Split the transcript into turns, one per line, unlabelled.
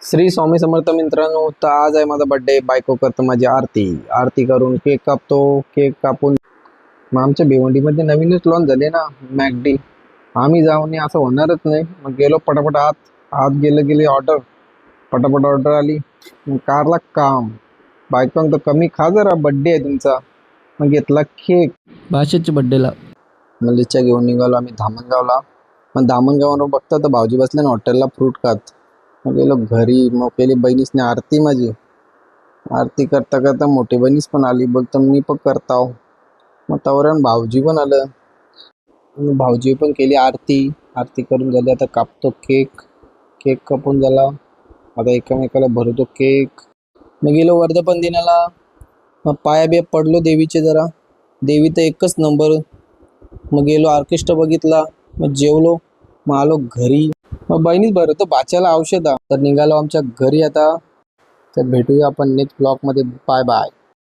श्री स्वामी समर्थ मित्रांनो, तर आज आहे माझा बर्थडे. बायको करतो माझी आरती. आरती करून केक कापतो. केक कापून मग आमच्या भिवंडीमध्ये नवीनच लॉन्च झाले ना मॅकडी. आम्ही जाऊन असं होणारच नाही. मग गेलो पटापट आत. आत गेले ऑर्डर. पटापट ऑर्डर आली. मग कारला काम. बायको तर कमी खा जरा, बर्थडे आहे तुमचा. मग घेतला केक
भाषेच्या बड्डेला.
मलिच्छा घेऊन निघालो आम्ही धामणगावला. मग धामणगाववर बघता तर भाऊजी बसले ना हॉटेलला फ्रूट खात. मग गेलो घरी. मग केली बहिणीसने आरती माझी. आरती करता करता मोठी बहिणीस पण आली. बोलतो मी पण करताव. मग तवरण भाऊजी पण आलं. मग भाऊजी पण केली आरती. आरती करून झाली. आता कापतो केक. केक कापून झाला. आता एकमेकाला भरतो केक. मग गेलो वर्धापन दिनाला. मग पाया बिया पडलो देवीचे जरा. देवी तर एकच नंबर. मग गेलो ऑर्केस्ट्रा बघितला. मग जेवलो. मग आलो घरी. मग बहिणीच भरतो बाच्याला औषधा. तर निघालो आमच्या घरी आता. तर भेटूया आपण नेक्स्ट ब्लॉगमध्ये. Bye bye.